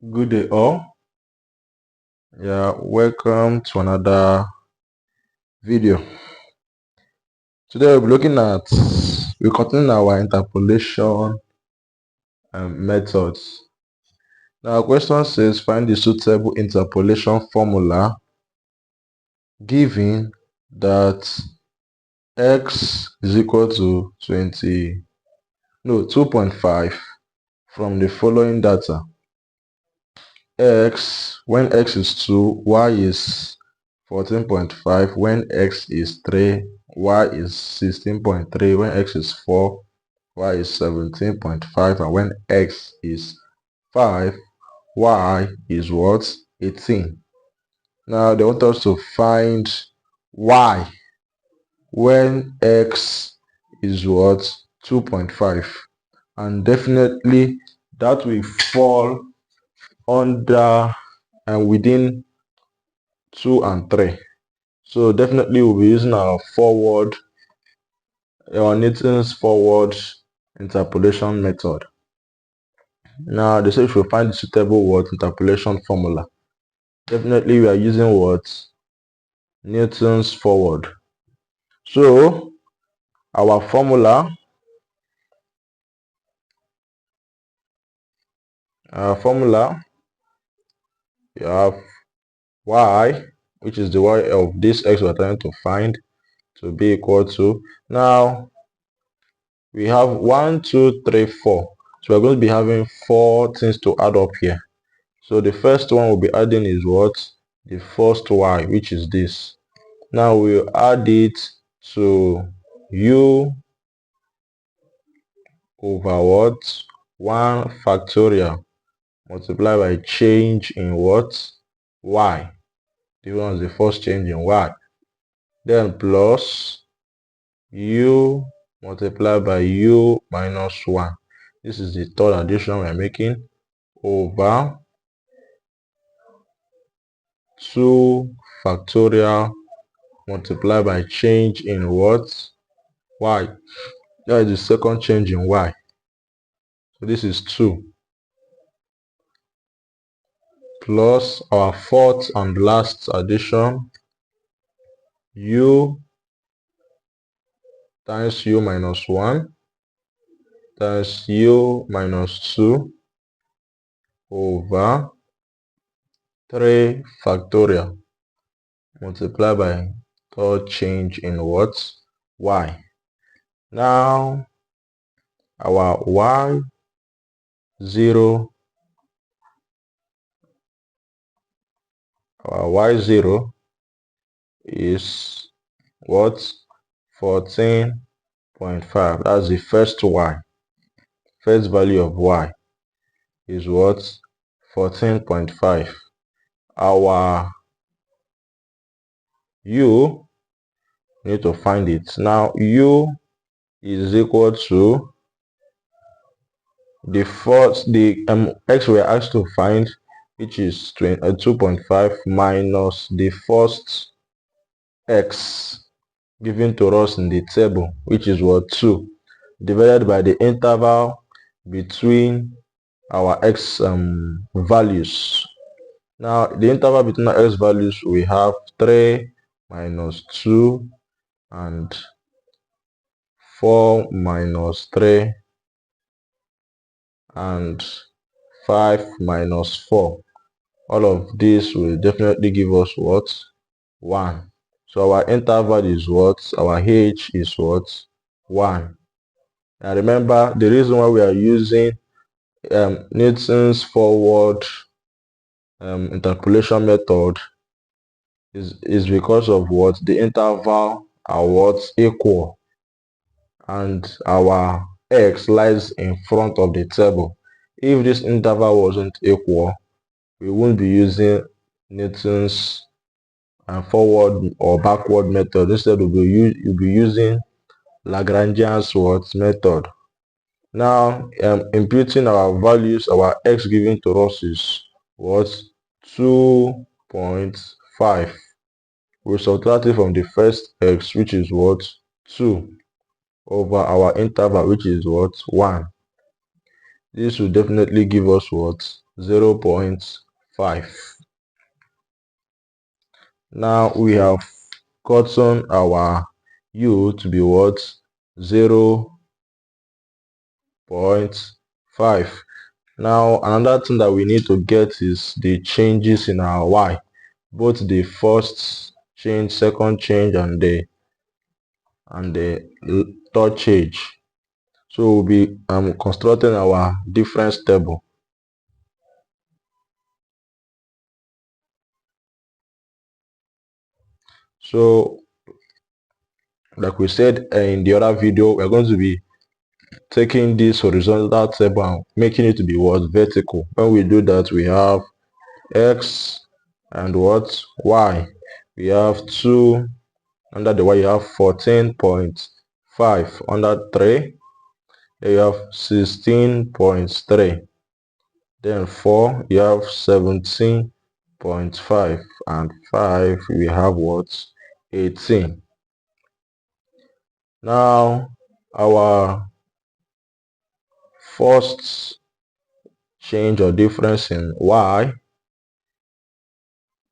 Good day all. Welcome to another video. Today we'll be looking at, we continue our interpolation methods. Now our question says find the suitable interpolation formula given that x is equal to 2.5 from the following data. X, when x is 2, y is 14.5, when x is 3, y is 16.3, when x is 4, y is 17.5, and when x is 5, y is what? 18. Now they want us to find y when x is what? 2.5, and definitely that will fall under and within 2 and 3. So definitely we'll be using our Newton's forward interpolation method. Now they say if we find the suitable interpolation formula. Definitely we are using Newton's forward. So our formula, you have y, which is the y of this x we're trying to find, to be equal to, now we have 1, 2, 3, 4. So we're going to be having 4 things to add up here. So the first one we'll be adding is what? The first y, which is this. Now we'll add it to u over what? 1 factorial multiplied by change in what? Y. This one is the first change in y. Then plus u multiplied by u minus 1. This is the third addition we're making, over 2 factorial multiplied by change in what? Y. That is the second change in y. So this is 2. Plus our fourth and last addition, u times u minus 1 times u minus 2 over 3 factorial multiplied by third change in what? Y. Now our y0 is what? 14.5. That's the first y. First value of y is what? 14.5. Our u, we need to find it. Now u is equal to the x we are asked to find, which is 2.5 minus the first x given to us in the table, which is what? 2, divided by the interval between our x values. Now the interval between our x values, we have 3 minus 2 and 4 minus 3 and 5 minus 4. All of this will definitely give us what? 1. So our interval is what? Our h is what? 1. And remember, the reason why we are using Newton's forward interpolation method is because of what? The interval are what? Equal, and our x lies in front of the table. If this interval wasn't equal, we won't be using Newton's forward or backward method. Instead, you'll be using Lagrangian's method. Now, imputing our values, our x given to us is what? 2.5. We subtract it from the first x, which is what? 2, over our interval, which is what? 1. This will definitely give us what? 0.5. Now we have gotten our u to be what? 0.5. Now another thing that we need to get is the changes in our y, both the first change, second change, and the third change. So we'll be constructing our difference table. So like we said in the other video, we're going to be taking this horizontal table and making it to be what? Vertical. When we do that, we have x and what? Y. We have 2 under the y, you have 14.5 under 3. Then you have 16.3. Then 4, you have 17.5. And 5, we have what? 18. Now, our first change or difference in y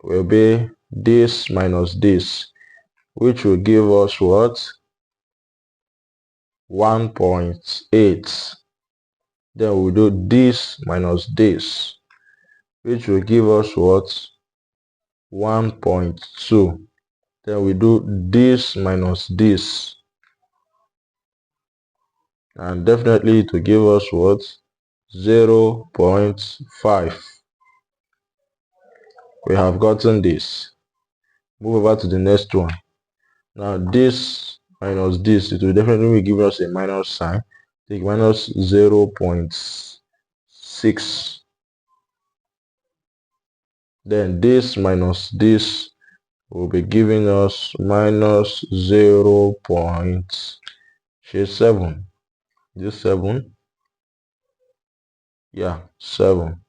will be this minus this, which will give us what? 1.8. Then we'll do this minus this, which will give us what? 1.2. Then we do this minus this, and definitely to give us what? 0.5. We have gotten this. Move over to the next one. Now this minus this, it will definitely give us a minus sign. Take minus 0.6. Then this minus this will be giving us minus 0.7. This 7? Yeah, 7.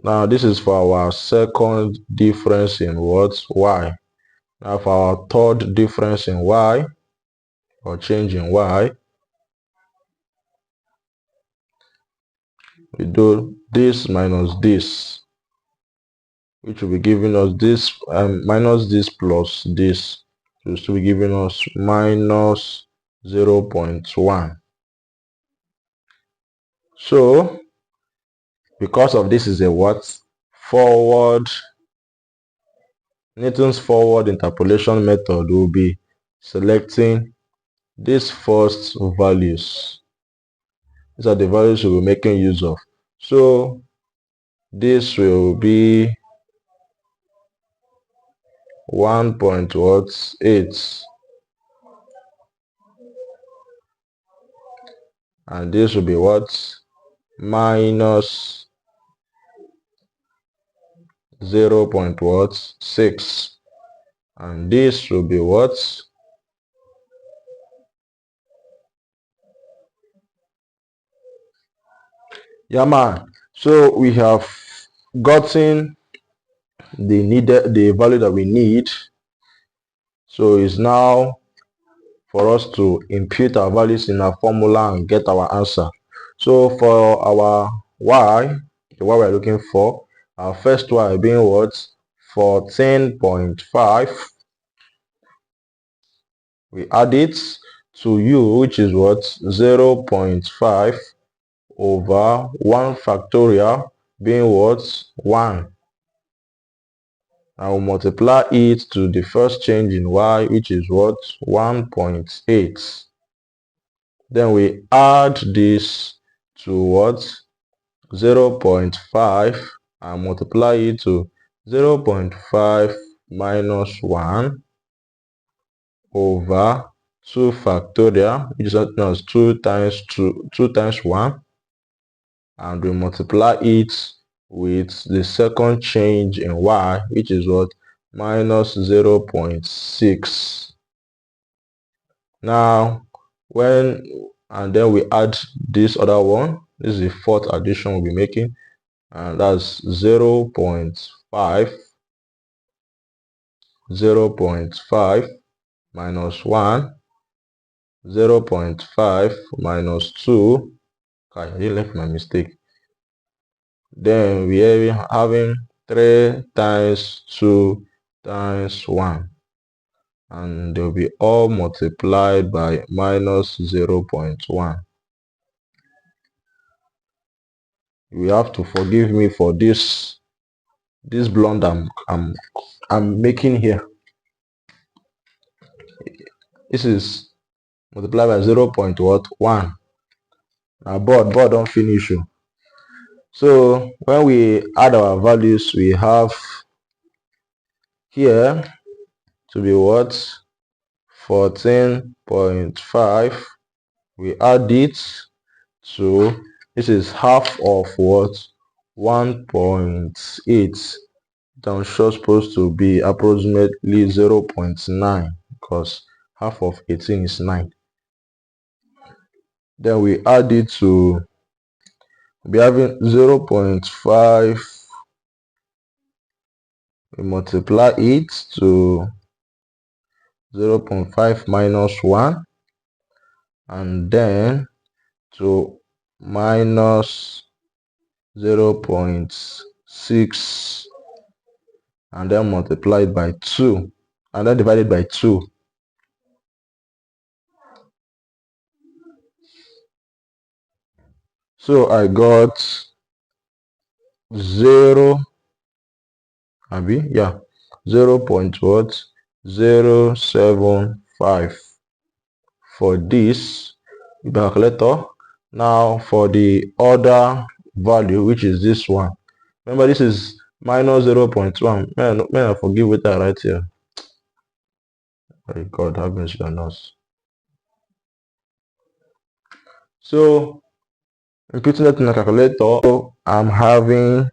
Now this is for our second difference in what? Y. Now for our third difference in y, or change in y, we do this minus this, which will be giving us this minus this plus this, will still be giving us minus 0.1. So because of this is a what? Forward, Newton's forward interpolation method will be selecting these first values. These are the values we'll be making use of. So this will be 1.8, and this will be what? Minus 0.6, and this will be what? Yeah, man. So we have gotten the value that we need. So it's now for us to impute our values in our formula and get our answer. So for our y, the y we're looking for, our first y being what? 14.5. We add it to u, which is what? 0.5 over 1 factorial being what? 1. I will multiply it to the first change in y, which is what? 1.8. Then we add this to what? 0.5 and multiply it to 0.5 minus 1 over 2 factorial, which is known as 2 times 1, and we multiply it with the second change in y, which is what? Minus 0.6. Now and then we add this other one. This is the fourth addition we'll be making, and that's 0.5 minus 1, 0.5 minus 2, I didn't left my mistake. Then we are having 3 times 2 times 1. And they'll be all multiplied by minus 0.1. You have to forgive me for this blunder I'm making here. This is multiplied by 0.1. Now board don't finish you. So when we add our values, we have here to be what? 14.5. We add it to, this is half of what? 1.8. I'm sure supposed to be approximately 0.9 because half of 18 is 9. Then we add it to be having 0.5. We multiply it to 0.5 minus 1 and then to minus 0.6 and then multiplied by 2 and then divided by 2. So I got 0 0.075 for this calculator. Now for the other value, which is this one, remember this is minus 0.1. Man, I forgive what I write here. God have mercy on us. So I'm putting that in a calculator. So I'm having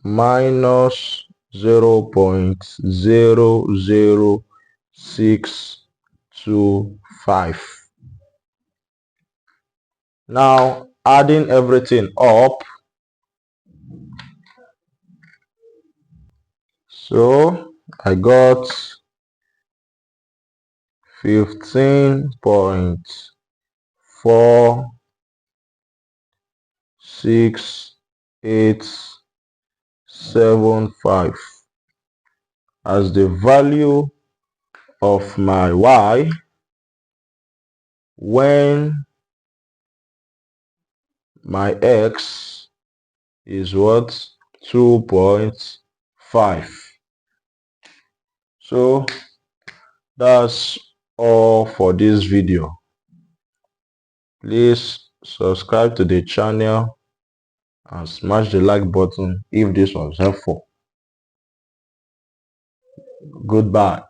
minus 0.00625. Now adding everything up, so I got 15.46875 as the value of my y when my x is what? 2.5. So that's all for this video. Please subscribe to the channel and smash the like button if this was helpful. Goodbye.